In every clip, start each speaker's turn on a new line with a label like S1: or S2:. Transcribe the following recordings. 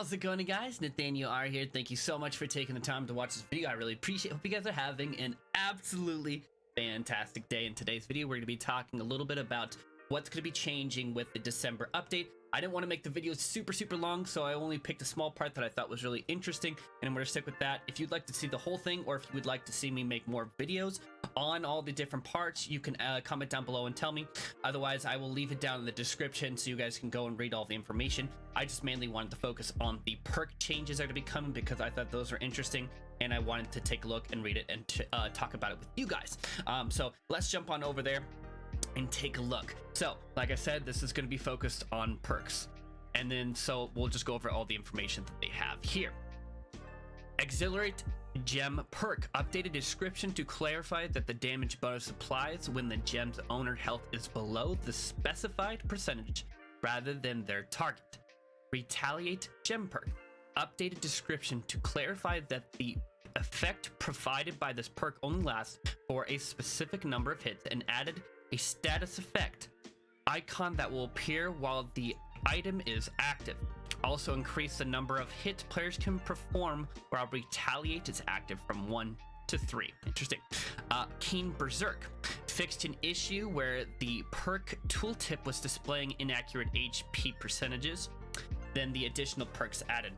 S1: How's it going, guys? Nathaniel R here. Thank you so much for taking the time to watch this video. I really appreciate it. Hope you guys are having an absolutely fantastic day. In today's video, we're going to be talking a little bit about what's going to be changing with the December update. I didn't want to make the video super long, so I only picked a small part that I thought was really interesting, and I'm going to stick with that. If you'd like to see the whole thing, or if you would like to see me make more videos on all the different parts, you can comment down below and tell me. Otherwise, I will leave it down in the description so you guys can go and read all the information. I just mainly wanted to focus on the perk changes that are to be coming because I thought those were interesting, and I wanted to take a look and read it and talk about it with you guys. So let's jump on over there and take a look. So like I said, this is going to be focused on perks, and then so we'll just go over all the information that they have here. Exhilarate gem perk, updated description to clarify that the damage bonus applies when the gem's owner health is below the specified percentage rather than their target. Retaliate gem perk, updated description to clarify that the effect provided by this perk only lasts for a specific number of hits, and added a status effect icon that will appear while the item is active. Also increase the number of hits players can perform while Retaliate is active from 1 to 3. Interesting. Keen Berserk fixed an issue where the perk tooltip was displaying inaccurate HP percentages. Then the additional perks added.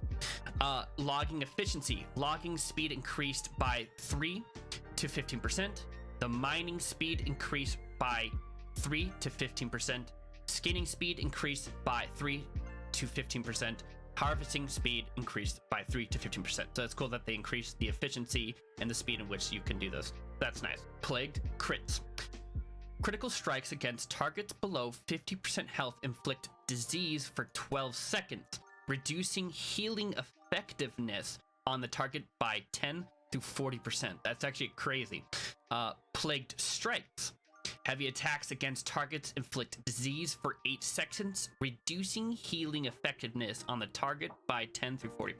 S1: Logging efficiency. Logging speed increased by 3 to 15%. The mining speed increased by 3 to 15%. Skinning speed increased by 3 to 15%. Harvesting speed increased by 3 to 15%. So it's cool that they increased the efficiency and the speed in which you can do this. That's nice. Plagued crits. Critical strikes against targets below 50% health inflict disease for 12 seconds, reducing healing effectiveness on the target by 10 to 40%. That's actually crazy. Plagued strikes. Heavy attacks against targets inflict disease for 8 seconds, reducing healing effectiveness on the target by 10 through 40%.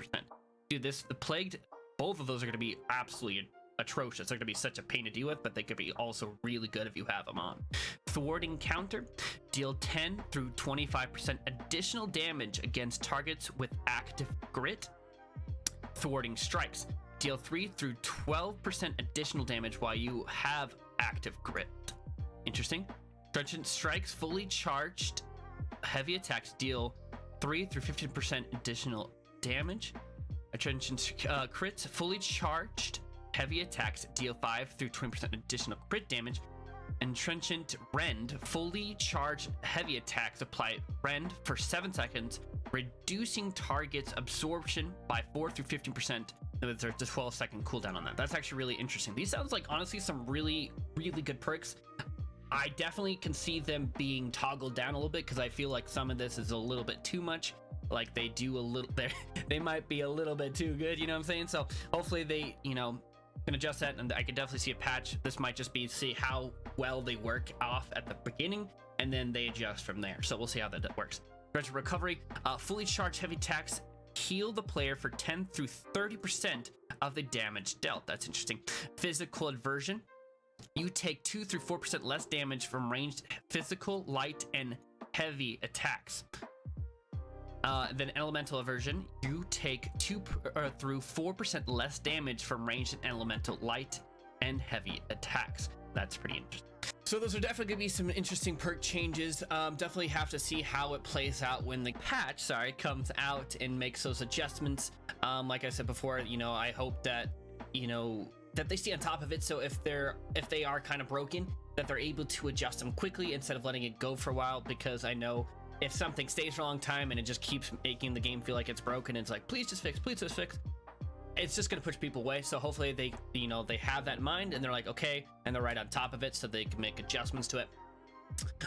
S1: Dude, the plagued, both of those are going to be absolutely atrocious. They're going to be such a pain to deal with, but they could be also really good if you have them on. Thwarting counter. Deal 10 through 25% additional damage against targets with active grit. Thwarting strikes. Deal 3 through 12% additional damage while you have active grit. Interesting. Trenchant strikes, fully charged heavy attacks deal 3 through 15% additional damage. Trenchant crits, fully charged heavy attacks deal 5 through 20% additional crit damage. And Trenchant rend, fully charged heavy attacks apply rend for 7 seconds, reducing target's absorption by 4 through 15%. There's a 12-second cooldown on that. That's actually really interesting. These sounds like, honestly, some really good perks. I definitely can see them being toggled down a little bit because I feel like some of this is a little bit too much. Like they do a little, they might be a little bit too good, you know what I'm saying? So hopefully they, can adjust that, and I can definitely see a patch. This might just be see how well they work off at the beginning, and then they adjust from there. So we'll see how that works. Recovery, fully charged heavy attacks heal the player for 10 through 30% of the damage dealt. That's interesting. Physical aversion. You take 2 through 4% less damage from ranged physical, light, and heavy attacks. Then elemental aversion. You take 2 through 4% less damage from ranged and elemental, light, and heavy attacks. That's pretty interesting. So those are definitely going to be some interesting perk changes. Definitely have to see how it plays out when the patch, comes out and makes those adjustments. Like I said before, I hope that, that they stay on top of it. So if they are kind of broken, that they're able to adjust them quickly instead of letting it go for a while, because I know if something stays for a long time and it just keeps making the game feel like it's broken, it's like, please just fix, it's just going to push people away. So hopefully they they have that in mind and they're like, okay, and they're right on top of it so they can make adjustments to it.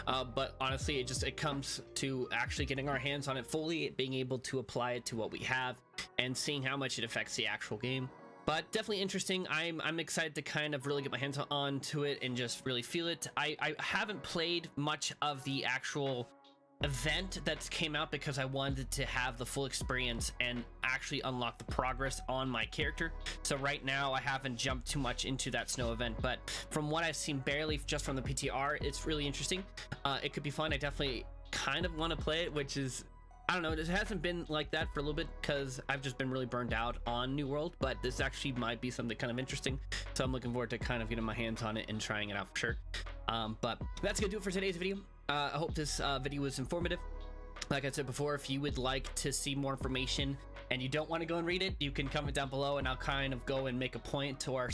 S1: But honestly, it comes to actually getting our hands on it fully, being able to apply it to what we have and seeing how much it affects the actual game. But definitely interesting. I'm excited to kind of really get my hands on to it and just really feel it. I haven't played much of the actual event that came out because I wanted to have the full experience and actually unlock the progress on my character. So right now I haven't jumped too much into that snow event, but from what I've seen barely just from the PTR, it's really interesting. It could be fun. I definitely kind of want to play it, which is I don't know, it hasn't been like that for a little bit because I've just been really burned out on New World, but this actually might be something kind of interesting, so I'm looking forward to kind of getting my hands on it and trying it out for sure. But that's gonna do it for today's video. I hope this video was informative. Like I said before, if you would like to see more information and you don't want to go and read it, you can comment down below and I'll kind of go and make a point or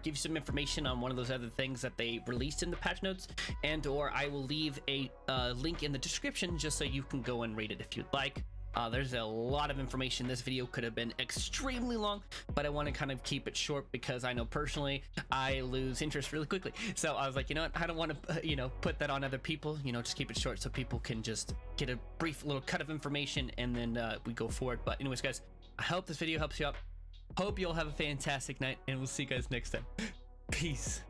S1: give you some information on one of those other things that they released in the patch notes, and or I will leave a link in the description just so you can go and read it if you'd like. There's a lot of information. This video could have been extremely long, but I want to kind of keep it short because I know personally I lose interest really quickly. So I was like, you know what, I don't want to put that on other people, just keep it short so people can just get a brief little cut of information and then we go forward. But anyways guys, I hope this video helps you out. Hope you all have a fantastic night and we'll see you guys next time. Peace.